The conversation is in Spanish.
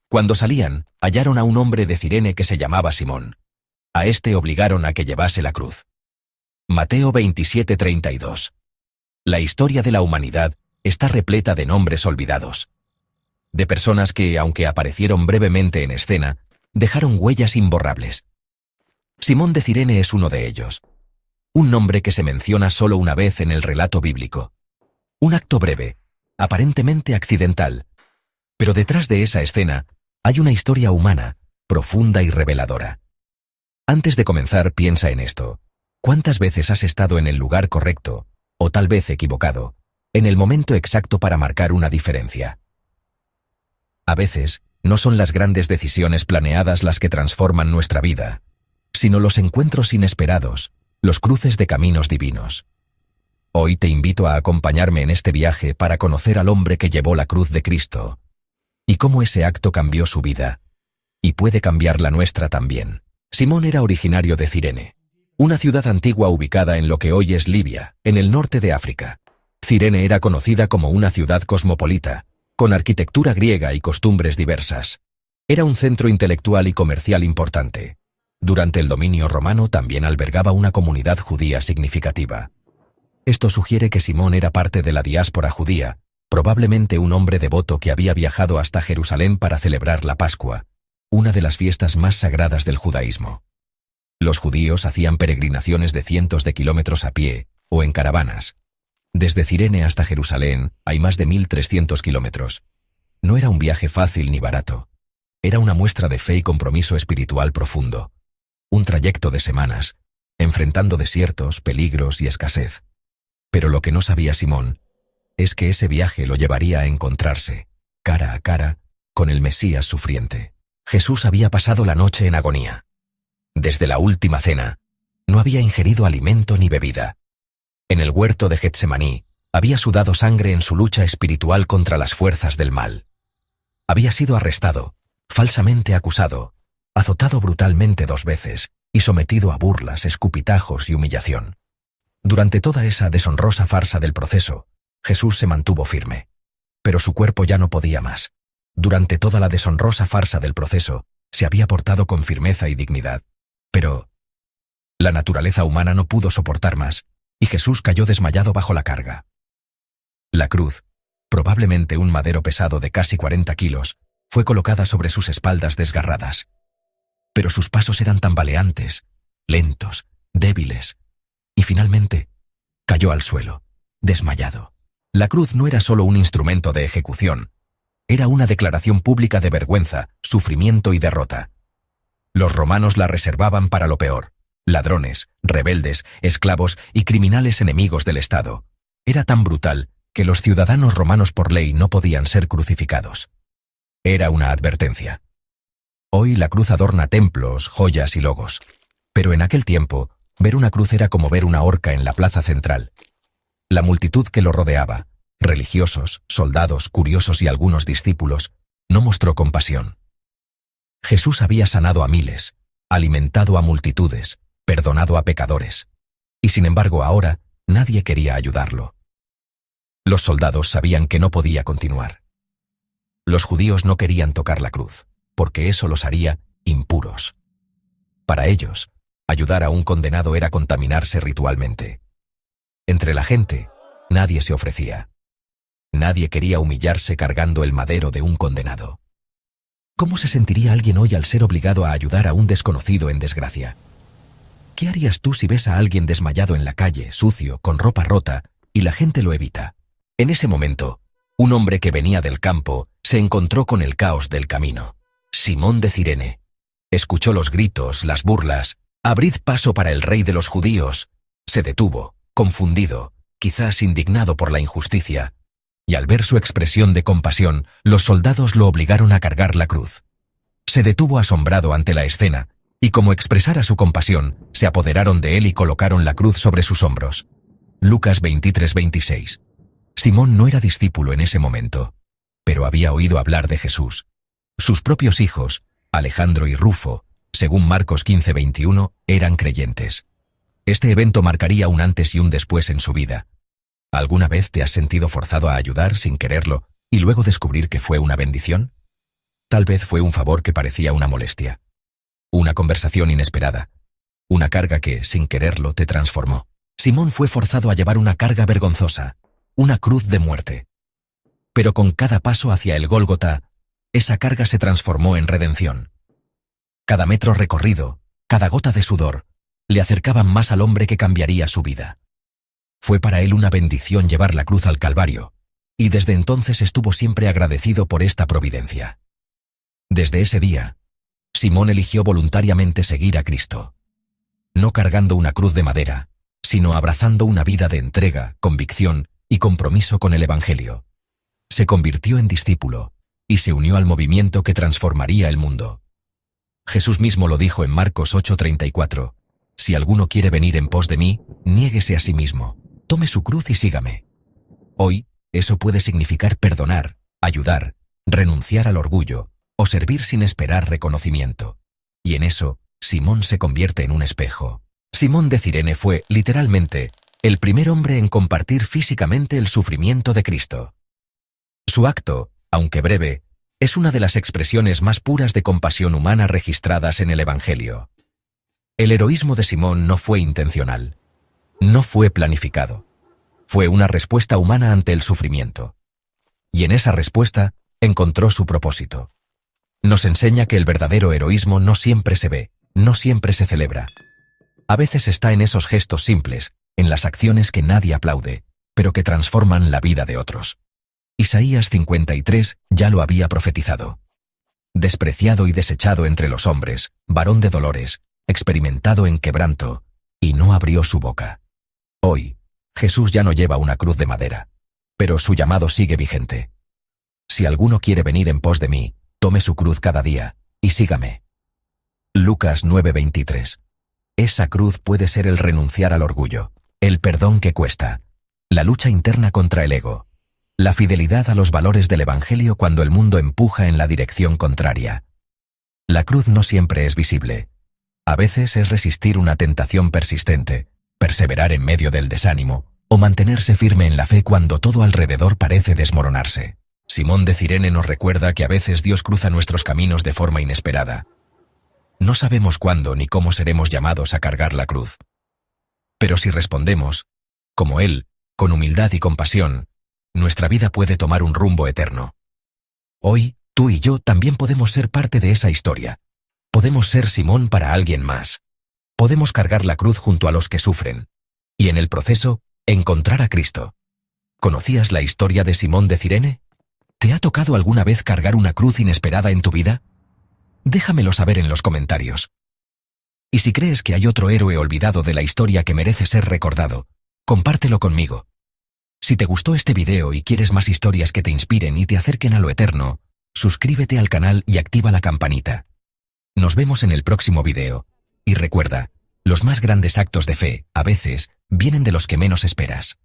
Cuando salían, hallaron a un hombre de Cirene que se llamaba Simón. A este obligaron a que llevase la cruz. Mateo 27:32. La historia de la humanidad está repleta de nombres olvidados. De personas que, aunque aparecieron brevemente en escena, dejaron huellas imborrables. Simón de Cirene es uno de ellos. Un nombre que se menciona solo una vez en el relato bíblico. Un acto breve, aparentemente accidental. Pero detrás de esa escena hay una historia humana, profunda y reveladora. Antes de comenzar, piensa en esto. ¿Cuántas veces has estado en el lugar correcto, o tal vez equivocado, en el momento exacto para marcar una diferencia? A veces, no son las grandes decisiones planeadas las que transforman nuestra vida, sino los encuentros inesperados, los cruces de caminos divinos. Hoy te invito a acompañarme en este viaje para conocer al hombre que llevó la cruz de Cristo, y cómo ese acto cambió su vida, y puede cambiar la nuestra también. Simón era originario de Cirene, una ciudad antigua ubicada en lo que hoy es Libia, en el norte de África. Cirene era conocida como una ciudad cosmopolita, con arquitectura griega y costumbres diversas. Era un centro intelectual y comercial importante. Durante el dominio romano también albergaba una comunidad judía significativa. Esto sugiere que Simón era parte de la diáspora judía, probablemente un hombre devoto que había viajado hasta Jerusalén para celebrar la Pascua, una de las fiestas más sagradas del judaísmo. Los judíos hacían peregrinaciones de cientos de kilómetros a pie o en caravanas. Desde Cirene hasta Jerusalén hay más de 1.300 kilómetros. No era un viaje fácil ni barato. Era una muestra de fe y compromiso espiritual profundo. Un trayecto de semanas, enfrentando desiertos, peligros y escasez. Pero lo que no sabía Simón es que ese viaje lo llevaría a encontrarse, cara a cara, con el Mesías sufriente. Jesús había pasado la noche en agonía. Desde la última cena, no había ingerido alimento ni bebida. En el huerto de Getsemaní, había sudado sangre en su lucha espiritual contra las fuerzas del mal. Había sido arrestado, falsamente acusado, azotado brutalmente 2 veces y sometido a burlas, escupitajos y humillación. Durante toda esa deshonrosa farsa del proceso, Jesús se mantuvo firme. Pero su cuerpo ya no podía más. Durante toda la deshonrosa farsa del proceso, se había portado con firmeza y dignidad. Pero la naturaleza humana no pudo soportar más, y Jesús cayó desmayado bajo la carga. La cruz, probablemente un madero pesado de casi 40 kilos, fue colocada sobre sus espaldas desgarradas. Pero sus pasos eran tambaleantes, lentos, débiles, y finalmente cayó al suelo, desmayado. La cruz no era solo un instrumento de ejecución, era una declaración pública de vergüenza, sufrimiento y derrota. Los romanos la reservaban para lo peor: ladrones, rebeldes, esclavos y criminales enemigos del Estado. Era tan brutal que los ciudadanos romanos por ley no podían ser crucificados. Era una advertencia. Hoy la cruz adorna templos, joyas y logos. Pero en aquel tiempo, ver una cruz era como ver una horca en la plaza central. La multitud que lo rodeaba, religiosos, soldados, curiosos y algunos discípulos, no mostró compasión. Jesús había sanado a miles, alimentado a multitudes, perdonado a pecadores. Y sin embargo ahora nadie quería ayudarlo. Los soldados sabían que no podía continuar. Los judíos no querían tocar la cruz, porque eso los haría impuros. Para ellos, ayudar a un condenado era contaminarse ritualmente. Entre la gente, nadie se ofrecía. Nadie quería humillarse cargando el madero de un condenado. ¿Cómo se sentiría alguien hoy al ser obligado a ayudar a un desconocido en desgracia? ¿Qué harías tú si ves a alguien desmayado en la calle, sucio, con ropa rota, y la gente lo evita? En ese momento, un hombre que venía del campo se encontró con el caos del camino. Simón de Cirene. Escuchó los gritos, las burlas: «¡Abrid paso para el rey de los judíos!». Se detuvo, confundido, quizás indignado por la injusticia, y al ver su expresión de compasión, los soldados lo obligaron a cargar la cruz. Se detuvo asombrado ante la escena, y como expresara su compasión, se apoderaron de él y colocaron la cruz sobre sus hombros. Lucas 23:26. Simón no era discípulo en ese momento, pero había oído hablar de Jesús. Sus propios hijos, Alejandro y Rufo, según Marcos 15:21, eran creyentes. Este evento marcaría un antes y un después en su vida. ¿Alguna vez te has sentido forzado a ayudar sin quererlo y luego descubrir que fue una bendición? Tal vez fue un favor que parecía una molestia. Una conversación inesperada. Una carga que, sin quererlo, te transformó. Simón fue forzado a llevar una carga vergonzosa, una cruz de muerte. Pero con cada paso hacia el Gólgota, esa carga se transformó en redención. Cada metro recorrido, cada gota de sudor, le acercaban más al hombre que cambiaría su vida. Fue para él una bendición llevar la cruz al Calvario, y desde entonces estuvo siempre agradecido por esta providencia. Desde ese día, Simón eligió voluntariamente seguir a Cristo. No cargando una cruz de madera, sino abrazando una vida de entrega, convicción y compromiso con el Evangelio. Se convirtió en discípulo y se unió al movimiento que transformaría el mundo. Jesús mismo lo dijo en Marcos 8:34, «Si alguno quiere venir en pos de mí, niéguese a sí mismo, tome su cruz y sígame». Hoy, eso puede significar perdonar, ayudar, renunciar al orgullo o servir sin esperar reconocimiento. Y en eso, Simón se convierte en un espejo. Simón de Cirene fue, literalmente, el primer hombre en compartir físicamente el sufrimiento de Cristo. Su acto, aunque breve, es una de las expresiones más puras de compasión humana registradas en el Evangelio. El heroísmo de Simón no fue intencional. No fue planificado. Fue una respuesta humana ante el sufrimiento. Y en esa respuesta encontró su propósito. Nos enseña que el verdadero heroísmo no siempre se ve, no siempre se celebra. A veces está en esos gestos simples, en las acciones que nadie aplaude, pero que transforman la vida de otros. Isaías 53 ya lo había profetizado. Despreciado y desechado entre los hombres, varón de dolores, experimentado en quebranto, y no abrió su boca. Hoy, Jesús ya no lleva una cruz de madera, pero su llamado sigue vigente. Si alguno quiere venir en pos de mí, tome su cruz cada día, y sígame. Lucas 9:23. Esa cruz puede ser el renunciar al orgullo, el perdón que cuesta, la lucha interna contra el ego, la fidelidad a los valores del Evangelio cuando el mundo empuja en la dirección contraria. La cruz no siempre es visible. A veces es resistir una tentación persistente, perseverar en medio del desánimo, o mantenerse firme en la fe cuando todo alrededor parece desmoronarse. Simón de Cirene nos recuerda que a veces Dios cruza nuestros caminos de forma inesperada. No sabemos cuándo ni cómo seremos llamados a cargar la cruz. Pero si respondemos, como Él, con humildad y compasión, nuestra vida puede tomar un rumbo eterno. Hoy, tú y yo también podemos ser parte de esa historia. Podemos ser Simón para alguien más. Podemos cargar la cruz junto a los que sufren. Y en el proceso, encontrar a Cristo. ¿Conocías la historia de Simón de Cirene? ¿Te ha tocado alguna vez cargar una cruz inesperada en tu vida? Déjamelo saber en los comentarios. Y si crees que hay otro héroe olvidado de la historia que merece ser recordado, compártelo conmigo. Si te gustó este video y quieres más historias que te inspiren y te acerquen a lo eterno, suscríbete al canal y activa la campanita. Nos vemos en el próximo video. Y recuerda, los más grandes actos de fe, a veces, vienen de los que menos esperas.